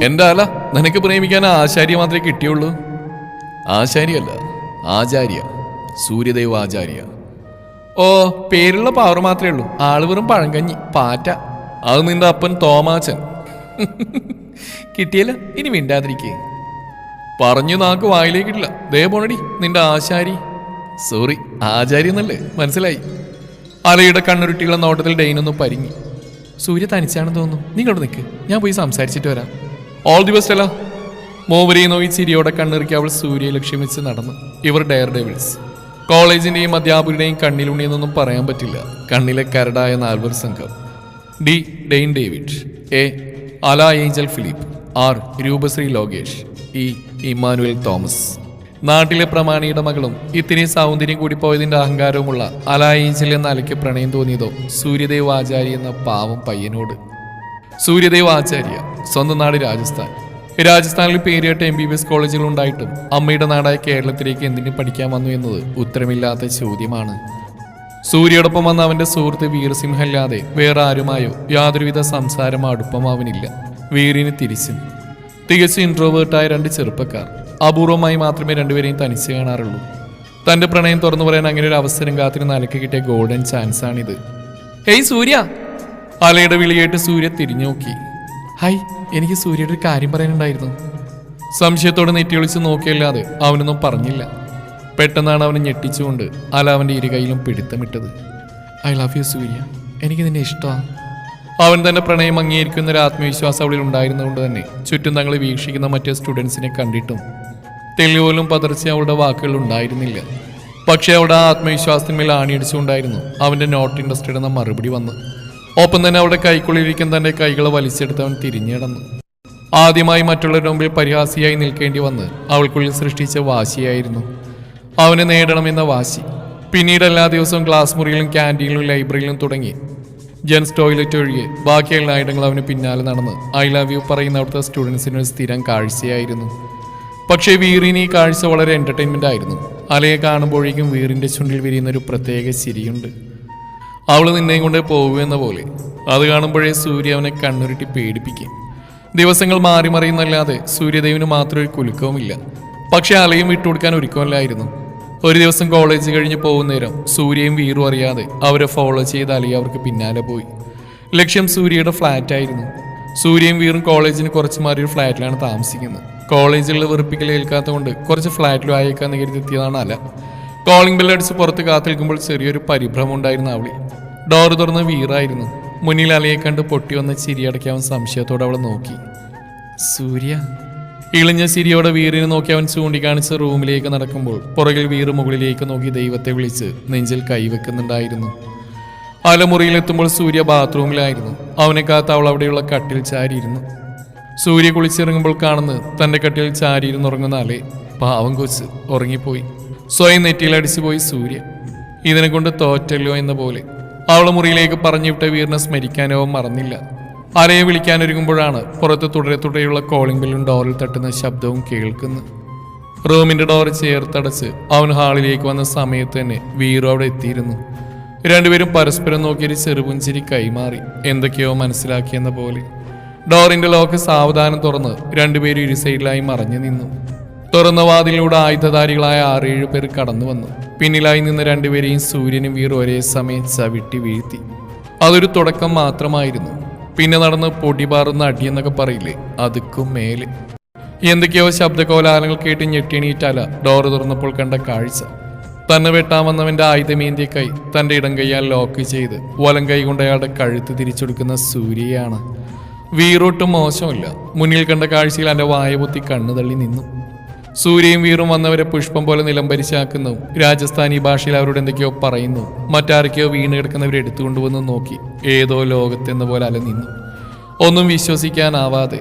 എൻ്റെ അല, നിനക്ക് പ്രേമിക്കാൻ ആശാര്യ മാത്രമേ കിട്ടിയുള്ളൂ. ആശാരിയല്ല, ആചാര്യ, സൂര്യദേവ് ആചാര്യ. ഓ, പേരുള്ള പവർ മാത്രമേ ഉള്ളൂ. ആള് വെറും പഴങ്കഞ്ഞി പാറ്റ. അത് നിന്റെ അപ്പൻ തോമാച്ചൻ. കിട്ടിയല്ല, ഇനി മിണ്ടാതിരിക്കേ. പറഞ്ഞു നാക്ക് വായിലേക്കിട്ടില്ല. ദേ പോണടി നിന്റെ ആശാരി. സോറി, ആചാരി എന്നല്ലേ, മനസ്സിലായി. അലയുടെ കണ്ണുരുട്ടിയുള്ള നോട്ടത്തിൽ ഡെയിനൊന്ന് പരിങ്ങി. സൂര്യ തനിച്ചാണെന്ന് തോന്നുന്നു. നിങ്ങളോട് നിൽക്ക്, ഞാൻ പോയി സംസാരിച്ചിട്ട് വരാം. ഓൾ ദി ബെസ്റ്റ് അല്ല. മോവരെയും നോക്കി ചിരിയോടെ കണ്ണിറുക്കി അവൾ സൂര്യയെ ലക്ഷ്യം വെച്ച് നടന്നു. ഇവർ ഡെയർ ഡെവിൾസ്. കോളേജിന്റെയും അധ്യാപകരുടെയും കണ്ണിലുണ്ണിയെന്നൊന്നും പറയാൻ പറ്റില്ല. കണ്ണിലെ കരടായ 4 സംഘം. D Dane David, A Ala Angel Philip, R Roopasree Lokesh, E Emmanuel Thomas. നാട്ടിലെ പ്രമാണിയുടെ മകളും ഇത്തിരി സൗന്ദര്യം കൂടി പോയതിന്റെ അഹങ്കാരവുമുള്ള അല ഏഞ്ചൽ എന്ന അലയ്ക്ക് പ്രണയം തോന്നിയതോ സൂര്യദേവ് ആചാര്യ എന്ന പാവം പയ്യനോട്. സൂര്യദേവ് ആചാര്യ, സ്വന്തം നാട് രാജസ്ഥാൻ. രാജസ്ഥാനിൽ പേരുകേട്ട MBBS കോളേജുകൾ ഉണ്ടായിട്ടും അമ്മയുടെ നാടായ കേരളത്തിലേക്ക് എന്തിനു പഠിക്കാൻ വന്നു എന്നത് ഉത്തരമില്ലാത്ത ചോദ്യമാണ്. സൂര്യയോടൊപ്പം വന്ന അവന്റെ സുഹൃത്ത് വീർസിംഹ അല്ലാതെ വേറെ ആരുമായോ യാതൊരുവിധ സംസാരമോ അടുപ്പമോ അവനില്ല. വീറിന് തിരിച്ചും. തികച്ചും ഇൻട്രോവേർട്ടായ 2 ചെറുപ്പക്കാർ. അപൂർവമായി മാത്രമേ രണ്ടുപേരെയും തനിച്ച് കാണാറുള്ളൂ. തന്റെ പ്രണയം തുറന്നു പറയാൻ അങ്ങനെ ഒരു അവസരം കാത്തിരുന്ന് അലക്ക് കിട്ടിയ ഗോൾഡൻ ചാൻസ് ആണിത്. ഹേയ് സൂര്യ! അലയുടെ വിളി കേട്ട് സൂര്യ തിരിഞ്ഞു നോക്കി. ഹായ്, എനിക്ക് സൂര്യയുടെ ഒരു കാര്യം പറയാനുണ്ടായിരുന്നു. സംശയത്തോടെ നെറ്റി ഒളിച്ച് നോക്കിയല്ലാതെ അവനൊന്നും പറഞ്ഞില്ല. പെട്ടെന്നാണ് അവനെ ഞെട്ടിച്ചുകൊണ്ട് അല അവൻ്റെ ഇരുകൈയിലും പിടുത്തമിട്ടത്. ഐ ലവ് യു സൂര്യ, എനിക്ക് നിന്നെ ഇഷ്ടമാണ്. അവൻ തന്നെ പ്രണയം അംഗീകരിക്കുന്ന ഒരു ആത്മവിശ്വാസം അവളിൽ ഉണ്ടായിരുന്നതുകൊണ്ട് തന്നെ ചുറ്റും തങ്ങളെ വീക്ഷിക്കുന്ന മറ്റേ സ്റ്റുഡൻസിനെ കണ്ടിട്ടും തെളിവുപോലും പതർച്ച അവളുടെ വാക്കുകൾ ഉണ്ടായിരുന്നില്ല. പക്ഷേ അവിടെ ആ ആത്മവിശ്വാസത്തിന്മേൽ ആണിയടിച്ചുകൊണ്ടായിരുന്നു അവൻ്റെ നോട്ട് ഇൻട്രസ്റ്റഡ് എന്ന മറുപടി വന്ന്. ഒപ്പം തന്നെ അവിടെ കൈക്കുള്ളിരിക്കുന്ന തൻ്റെ കൈകളെ വലിച്ചെടുത്ത് അവൻ തിരിഞ്ഞിടന്നു. ആദ്യമായി മറ്റുള്ളവരുടെ മുമ്പിൽ പരിഹാസിയായി നിൽക്കേണ്ടി വന്ന് അവൾക്കുള്ളിൽ സൃഷ്ടിച്ച വാശിയായിരുന്നു. അവനെ നേടണമെന്ന വാശി. പിന്നീട് എല്ലാ ദിവസവും ക്ലാസ് മുറിയിലും ക്യാൻറ്റീനിലും ലൈബ്രറിയിലും തുടങ്ങി ജെൻസ് ടോയ്ലറ്റ് ഒഴികെ ബാക്കി എല്ലായിടങ്ങളും അവന് പിന്നാലെ നടന്ന് ഐ ലവ് യു പറയുന്ന അവിടുത്തെ സ്റ്റുഡൻസിന് ഒരു സ്ഥിരം കാഴ്ചയായിരുന്നു. പക്ഷേ വീറിന് ഈ കാഴ്ച വളരെ എൻ്റർടൈൻമെൻ്റ് ആയിരുന്നു. അലയെ കാണുമ്പോഴേക്കും വീറിൻ്റെ ചുണ്ടിൽ വിരിയുന്ന ഒരു പ്രത്യേക ചിരിയുണ്ട്. അവൾ നിന്നെയും കൊണ്ട് പോകുമെന്ന പോലെ. അത് കാണുമ്പോഴേ സൂര്യ അവനെ കണ്ണുരുട്ടി പേടിപ്പിക്കും. ദിവസങ്ങൾ മാറി മറിയുന്നല്ലാതെ സൂര്യദേവിന് മാത്രം ഒരു കുലുക്കവുമില്ല. പക്ഷെ അലയും വിട്ടുകൊടുക്കാൻ ഒരുക്കമല്ലായിരുന്നു. ഒരു ദിവസം കോളേജ് കഴിഞ്ഞ് പോകുന്നേരം സൂര്യയും വീറും അറിയാതെ അവരെ ഫോളോ ചെയ്ത് അലയെ അവർക്ക് പിന്നാലെ പോയി. ലക്ഷ്യം സൂര്യയുടെ ഫ്ലാറ്റായിരുന്നു. സൂര്യയും വീറും കോളേജിന് കുറച്ച് മാറി ഒരു ഫ്ലാറ്റിലാണ് താമസിക്കുന്നത്. കോളേജിലുള്ള വെറുപ്പിക്കൽ ഏൽക്കാത്തതുകൊണ്ട് കുറച്ച് ഫ്ലാറ്റിലും ആയേക്കാന്ന് കരുതിയെത്തിയതാണ് അല. കോളിംഗ് ബെല്ലടിച്ച് പുറത്ത് കാത്തിരിക്കുമ്പോൾ ചെറിയൊരു പരിഭ്രമം ഉണ്ടായിരുന്നു അവളിൽ. ഡോറ് തുറന്ന് വീറായിരുന്നു. മുന്നിൽ അലയെ കണ്ട് പൊട്ടി വന്ന ചിരിയടയ്ക്കാവൻ സംശയത്തോടെ അവളെ നോക്കി. സൂര്യ! ഇളിഞ്ഞ ചിരിയോടെ വീറിനെ നോക്കി അവൻ ചൂണ്ടിക്കാണിച്ച് റൂമിലേക്ക് നടക്കുമ്പോൾ പുറകിൽ വീറ് മുകളിലേക്ക് നോക്കി ദൈവത്തെ വിളിച്ച് നെഞ്ചിൽ കൈവെക്കുന്നുണ്ടായിരുന്നു. അലമുറിയിലെത്തുമ്പോൾ സൂര്യ ബാത്റൂമിലായിരുന്നു. അവനെ കാത്ത് അവൾ അവിടെയുള്ള കട്ടിൽ ചാരിയിരുന്നു. സൂര്യ കുളിച്ചിറങ്ങുമ്പോൾ കാണുന്നത് തൻ്റെ കട്ടിൽ ചാരിയിരുന്നുറങ്ങുന്ന അലയെ. പാവം കൊച്ച് ഉറങ്ങിപ്പോയി. സ്വയം നെറ്റിയിലടിച്ചു പോയി സൂര്യ. ഇതിനെ കൊണ്ട് തോറ്റല്ലോ എന്ന പോലെ അവളെ മുറിയിലേക്ക് പറഞ്ഞുവിട്ട വീറിനെ സ്മരിക്കാനോ മറന്നില്ല. അലയെ വിളിക്കാനൊരുങ്ങുമ്പോഴാണ് പുറത്ത് തുടരെയുള്ള കോളിംഗ് ബെല്ലും ഡോറിൽ തട്ടുന്ന ശബ്ദവും കേൾക്കുന്നത്. റൂമിന്റെ ഡോർ ചേർത്തടച്ച് അവൻ ഹാളിലേക്ക് വന്ന സമയത്ത് തന്നെ വീറു അവിടെ എത്തിയിരുന്നു. രണ്ടുപേരും പരസ്പരം നോക്കിയൊരു ചെറുപുഞ്ചിരി കൈമാറി എന്തൊക്കെയോ മനസ്സിലാക്കിയെന്ന പോലെ. ഡോറിന്റെ ലോക്ക് സാവധാനം തുറന്ന് രണ്ടുപേരും ഇരു സൈഡിലായി മറഞ്ഞു നിന്നു. തുറന്ന വാതിലൂടെ ആയുധധാരികളായ 6-7 പേർ കടന്നു വന്നു. പിന്നിലായി നിന്ന് രണ്ടുപേരെയും സൂര്യനും വീറും ഒരേ സമയം ചവിട്ടി വീഴ്ത്തി. അതൊരു തുടക്കം മാത്രമായിരുന്നു. പിന്നെ നടന്ന് പൊടിപാറുന്ന അടിയെന്നൊക്കെ പറയില്ലേ, അതുക്കും മേലെ. എന്തൊക്കെയോ ശബ്ദകോലാഹലങ്ങൾ കേട്ട് ഞെട്ടിയണീറ്റാല ഡോറ് തുറന്നപ്പോൾ കണ്ട കാഴ്ച. തന്നെ വെട്ടാൻ വന്നവന്റെ ആയുധമേന്തിയ കൈ തന്റെ ഇടം കൈയാൽ ലോക്ക് ചെയ്ത് വലം കൈ കൊണ്ട് അയാളുടെ കഴുത്ത് തിരിച്ചെടുക്കുന്ന സൂര്യയാണ്. വീറൊട്ടും മോശമില്ല. മുന്നിൽ കണ്ട കാഴ്ചയിൽ എൻ്റെ വായ പൊത്തി കണ്ണു തള്ളി നിന്നു. സൂര്യയും വീറും വന്നവരെ പുഷ്പം പോലെ നിലംപരിശാക്കുന്നു. രാജസ്ഥാനി ഭാഷയിൽ അവരോട് എന്തൊക്കെയോ പറയുന്നു. മറ്റാരൊക്കെയോ വീണ് കിടക്കുന്നവരെ എടുത്തുകൊണ്ടുവന്ന് നോക്കി ഏതോ ലോകത്തെന്ന പോലെ അല നിന്നു. ഒന്നും വിശ്വസിക്കാനാവാതെ.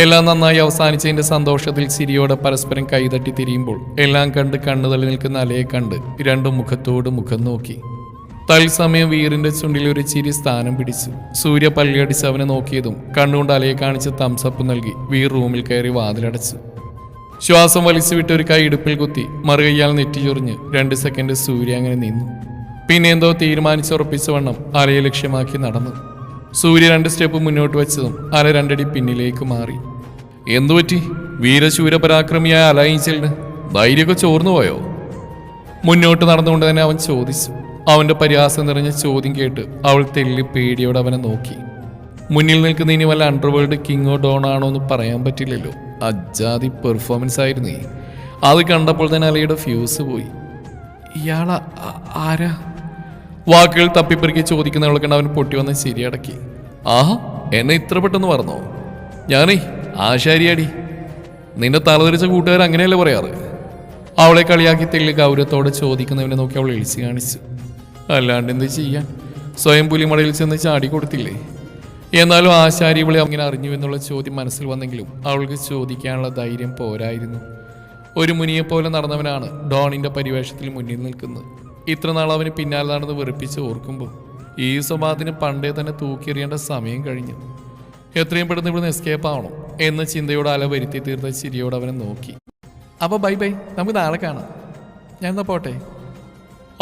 എല്ലാം നന്നായി അവസാനിച്ചതിന്റെ സന്തോഷത്തിൽ ചിരിയോടെ പരസ്പരം കൈതട്ടി തിരിയുമ്പോൾ എല്ലാം കണ്ട് കണ്ണു തള്ളി നിൽക്കുന്ന അലയെ കണ്ട് രണ്ടും മുഖത്തോട് മുഖം നോക്കി. തത്സമയം വീറിന്റെ ചുണ്ടിൽ ഒരു ചിരി സ്ഥാനം പിടിച്ചു. സൂര്യ പല്ലിയടിച്ച് അവനെ നോക്കിയതും കണ്ണുകൊണ്ട് അലയെ കാണിച്ച് തംസപ്പ് നൽകി വീർ റൂമിൽ കയറി വാതിലടച്ചു. ശ്വാസം വലിച്ചു വിട്ട് ഒരു കൈ ഇടുപ്പിൽ കുത്തി മറുകയ്യാൽ നെറ്റി ചൊറിഞ്ഞ് 2 സെക്കൻഡ് സൂര്യ അങ്ങനെ നിന്നു. പിന്നെ എന്തോ തീരുമാനിച്ചുറപ്പിച്ച വണ്ണം അലയെ ലക്ഷ്യമാക്കി നടന്നു. സൂര്യ 2 സ്റ്റെപ്പ് മുന്നോട്ട് വെച്ചതും അല 2 അടി പിന്നിലേക്ക് മാറി. എന്തുപറ്റി? വീരശൂരപരാക്രമിയായ അലൈഞ്ചലിന് ധൈര്യമൊക്കെ ചോർന്നു പോയോ? മുന്നോട്ട് നടന്നുകൊണ്ട് തന്നെ അവൻ ചോദിച്ചു. അവന്റെ പരിഹാസം നിറഞ്ഞ ചോദ്യം കേട്ട് അവൾ തെല്ലി പേടിയോടെ അവനെ നോക്കി. മുന്നിൽ നിൽക്കുന്ന ഇനി വല്ല അണ്ടർവേൾഡ് കിങ്ങോ ഡോൺ ആണോ എന്ന് പറയാൻ പറ്റില്ലല്ലോ. അജാതി പെർഫോമൻസ് ആയിരുന്നു. അത് കണ്ടപ്പോൾ തന്നെ അലയുടെ ഫ്യൂസ് പോയി. ഇയാളാ ആരാ? വാക്കുകൾ തപ്പിപ്പെറുക്കി ചോദിക്കുന്നവളെ കണ്ട് അവൻ പൊട്ടി വന്ന് ശരിയടക്കി. ആഹാ, എന്നെ ഇത്ര പെട്ടെന്ന് പറഞ്ഞോ? ഞാനേ ആശാരിയാടി. നിന്റെ തലതിരിച്ച കൂട്ടുകാർ അങ്ങനെയല്ലേ പറയാറ്? അവളെ കളിയാക്കി തെല്ലി ഗൗരവത്തോടെ ചോദിക്കുന്നവനെ നോക്കി അവൾ എളിച്ചു കാണിച്ചു. അല്ലാണ്ട് എന്ത് ചെയ്യാൻ? സ്വയം പുലിമടയിൽ ചെന്ന് ചാടി കൊടുത്തില്ലേ? എന്നാലും ആശാരി ഇവളെ അങ്ങനെ അറിഞ്ഞു എന്നുള്ള ചോദ്യം മനസ്സിൽ വന്നെങ്കിലും അവൾക്ക് ചോദിക്കാനുള്ള ധൈര്യം പോരായിരുന്നു. ഒരു മുനിയെപ്പോലെ നടന്നവനാണ് ഡോണിന്റെ പരിവേഷത്തിൽ മുന്നിൽ നിൽക്കുന്നത്. ഇത്ര നാൾ അവന് പിന്നാലെ നടന്ന് വെറുപ്പിച്ച് ഓർക്കുമ്പോൾ ഈ സ്വഭാവത്തിന് പണ്ടേ തന്നെ തൂക്കിയെറിയേണ്ട സമയം കഴിഞ്ഞു. എത്രയും പെട്ടെന്ന് ഇവിടുന്ന് എസ്കേപ്പ് ആവണം എന്ന ചിന്തയോട് അല വരുത്തി തീർത്ത ചിരിയോട് അവനെ നോക്കി. അപ്പോൾ ബൈ ബൈ, നമുക്ക് നാളെ കാണാം. ഞാൻ എന്നാ പോട്ടെ.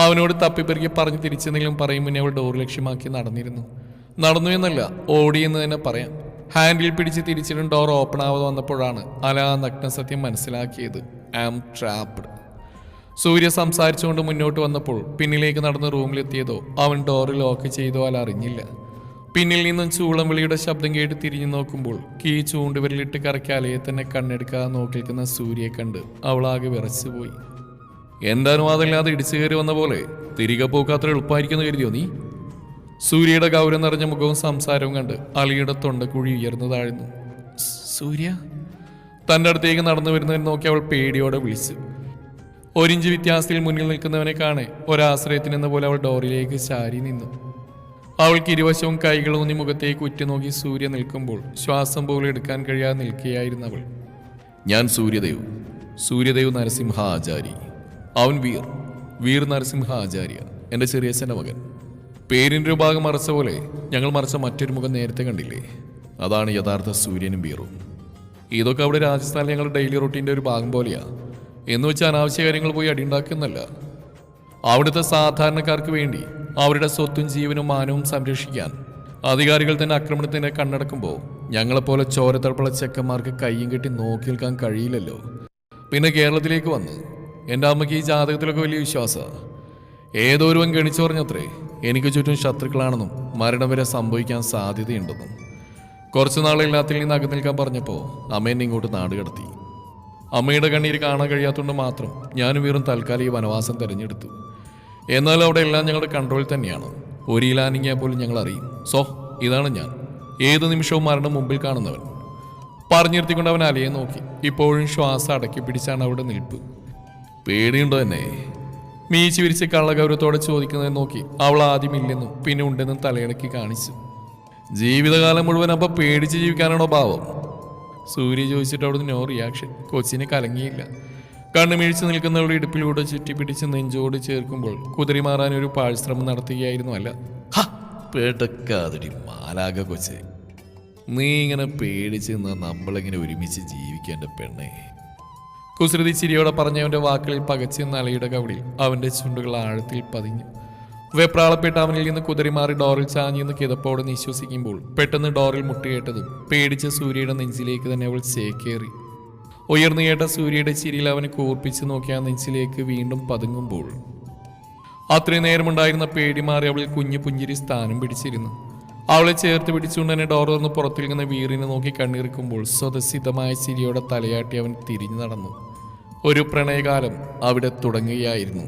അവനോട് തപ്പിപ്പെറുക്കി പറഞ്ഞ് തിരിച്ചെന്തെങ്കിലും പറയും മുന്നേ അവൾ ഡോർ ലക്ഷ്യമാക്കി നടന്നു എന്നല്ല, ഓടിയെന്ന് തന്നെ പറയാം. ഹാൻഡിൽ പിടിച്ച് തിരിച്ചിട്ടും ഡോർ ഓപ്പൺ ആവാതെ വന്നപ്പോഴാണ് അല ആ നഗ്നസത്യം മനസ്സിലാക്കിയത്. I am trapped. സൂര്യ സംസാരിച്ചുകൊണ്ട് മുന്നോട്ട് വന്നപ്പോൾ പിന്നിലേക്ക് നടന്ന് റൂമിലെത്തിയതോ അവൻ ഡോറ് ലോക്ക് ചെയ്തോ അല അറിഞ്ഞില്ല. പിന്നിൽ നിന്നും ചൂളം വിളിയുടെ ശബ്ദം കേട്ട് തിരിഞ്ഞു നോക്കുമ്പോൾ കീ ചൂണ്ടുവിരലിട്ട് കറക്കി അലയെ തന്നെ കണ്ണെടുക്കാതെ നോക്കിയിരിക്കുന്ന സൂര്യയെ കണ്ട് അവളാകെ വിറച്ചുപോയി. എൻ്റെ അനുവാദമില്ലാതെ ഇടിച്ചു കയറി വന്ന പോലെ തിരികെ പോക്കാത്ര എളുപ്പമായിരിക്കുന്നു കരുതിയോ നീ? സൂര്യയുടെ ഗൗരവം നിറഞ്ഞ മുഖവും സംസാരവും കണ്ട് അലിയുടെ തൊണ്ടക്കുഴി ഉയർന്നു താഴ്ന്നു. സൂര്യ? തൻ്റെ അടുത്തേക്ക് നടന്നു വരുന്നവൻ നോക്കി അവൾ പേടിയോടെ വിളിച്ചു. ഒരിഞ്ച് വ്യത്യാസത്തിൽ മുന്നിൽ നിൽക്കുന്നവനെ കാണെ ഒരാശ്രയത്തിനെന്ന പോലെ അവൾ ഡോറിലേക്ക് ചാരി നിന്നു. അവൾക്ക് ഇരുവശവും കൈകളൂന്നി മുഖത്തേക്ക് ഉറ്റുനോക്കി സൂര്യ നിൽക്കുമ്പോൾ ശ്വാസം പോലും എടുക്കാൻ കഴിയാതെ നിൽക്കുകയായിരുന്നു അവൾ. ഞാൻ സൂര്യദേവ് നരസിംഹ ആചാരി. അവൻ വീർ നരസിംഹ ആചാര്യ, എൻ്റെ ചെറിയച്ഛൻ്റെ മകൻ. പേരിൻ്റെ ഒരു ഭാഗം മറച്ച പോലെ ഞങ്ങൾ മറച്ച മറ്റൊരു മുഖം നേരത്തെ കണ്ടില്ലേ? അതാണ് യഥാർത്ഥ സൂര്യനും വീറും. ഇതൊക്കെ അവിടെ രാജസ്ഥാനിൽ ഞങ്ങളുടെ ഡെയിലി റൊട്ടീൻ്റെ ഒരു ഭാഗം പോലെയാ. എന്ന് വെച്ചാൽ അനാവശ്യ കാര്യങ്ങൾ പോയി അടിയുണ്ടാക്കുന്നല്ല. അവിടുത്തെ സാധാരണക്കാർക്ക് വേണ്ടി അവരുടെ സ്വത്തും ജീവനും മാനവും സംരക്ഷിക്കാൻ അധികാരികൾ തന്നെ ആക്രമണത്തിനെ കണ്ണടക്കുമ്പോൾ ഞങ്ങളെപ്പോലെ ചോരത്തളപ്പുള്ള ചെക്കന്മാർക്ക് കയ്യും കെട്ടി നോക്കി നിൽക്കാൻ കഴിയില്ലല്ലോ. പിന്നെ കേരളത്തിലേക്ക് വന്ന് എൻ്റെ അമ്മയ്ക്ക് ഈ ജാതകത്തിലൊക്കെ വലിയ വിശ്വാസമാണ്. ഏതോരുവൻ ഗണിച്ചു പറഞ്ഞത്രേ എനിക്ക് ചുറ്റും ശത്രുക്കളാണെന്നും മരണം വരെ സംഭവിക്കാൻ സാധ്യതയുണ്ടെന്നും. കുറച്ചു നാളെല്ലാത്തിൽ നിന്ന് അകന്നു നിൽക്കാൻ പറഞ്ഞപ്പോൾ അമ്മ എന്നെ ഇങ്ങോട്ട് നാട് കടത്തി. അമ്മയുടെ കണ്ണീര് കാണാൻ കഴിയാത്തതുകൊണ്ട് മാത്രം ഞാനും വീറും തൽക്കാലിക വനവാസം തിരഞ്ഞെടുത്തു. എന്നാലും അവിടെ എല്ലാം ഞങ്ങളുടെ കൺട്രോളിൽ തന്നെയാണ്. ഒരു ഇലാനിങ്ങിയാൽ പോലും ഞങ്ങൾ അറിയും. ഇതാണ് ഞാൻ, ഏത് നിമിഷവും മരണം മുമ്പിൽ കാണുന്നവൻ. പറഞ്ഞിരുത്തിക്കൊണ്ട് അവൻ അലയെ നോക്കി. ഇപ്പോഴും ശ്വാസം അടക്കി പിടിച്ചാണ് അവിടെ നിൽപ്പ്. പേടിയുണ്ടോ എന്നെ? മീച്ചി വിരിച്ച് കള്ളഗൗരവത്തോടെ ചോദിക്കുന്നതിനെ നോക്കി അവൾ ആദ്യം ഇല്ലെന്നും പിന്നെ ഉണ്ടെന്നും തലയിണക്കി കാണിച്ചു. ജീവിതകാലം മുഴുവൻ അപ്പം പേടിച്ച് ജീവിക്കാനാണോ ഭാവം? സൂര്യ ചോദിച്ചിട്ട് അവിടുന്ന് നോ റിയാക്ഷൻ. കൊച്ചിനെ കലങ്ങിയില്ല. കണ്ണുമിഴിച്ച് നിൽക്കുന്നവളുടെ ഇടുപ്പിലൂടെ ചുറ്റിപ്പിടിച്ച് നെഞ്ചോട് ചേർക്കുമ്പോൾ കുതിരി മാറാൻ ഒരു പാഴ്ശ്രമം നടത്തുകയായിരുന്നു അല്ല. പേട്ടക്കാതിരി മാലാക കൊച്ചെ, നീ ഇങ്ങനെ പേടിച്ച് നിന്നാൽ നമ്മളിങ്ങനെ ഒരുമിച്ച് ജീവിക്കേണ്ട പെണ്ണേ. കുസൃതി ചിരിയോടെ പറഞ്ഞവന്റെ വാക്കുകളിൽ പകച്ചെന്ന അലയുടെ കവിളിൽ അവന്റെ ചുണ്ടുകൾ ആഴത്തിൽ പതിഞ്ഞു. വെപ്രാളപ്പെട്ട അവനിൽ നിന്ന് കുതിരിമാറി ഡോറിൽ ചാഞ്ഞെന്ന് കിതപ്പോടെ നിശ്വസിക്കുമ്പോൾ പെട്ടെന്ന് ഡോറിൽ മുട്ടുകേട്ടതും പേടിച്ച സൂര്യയുടെ നെഞ്ചിലേക്ക് തന്നെ അവൾ ചേക്കേറി. ഉയർന്നു കേട്ട സൂര്യയുടെ ചിരിയിൽ അവനെ കൂർപ്പിച്ച് നോക്കി ആ നെഞ്ചിലേക്ക് വീണ്ടും പതുങ്ങുമ്പോൾ അത്രയും നേരമുണ്ടായിരുന്ന പേടി മാറി അവളിൽ കുഞ്ഞു പുഞ്ചിരി സ്ഥാനം പിടിച്ചിരുന്നു. അവളെ ചേർത്ത് പിടിച്ചുകൊണ്ട് തന്നെ ഡോർ തുറന്ന് പുറത്തിരിക്കുന്ന വീറിനെ നോക്കി കണ്ണിറുക്കുമ്പോൾ സ്വതസിദ്ധമായ ചിരിയോടെ തലയാട്ടി അവൻ തിരിഞ്ഞു നടന്നു. ഒരു പ്രണയകാലം അവിടെ തുടങ്ങുകയായിരുന്നു.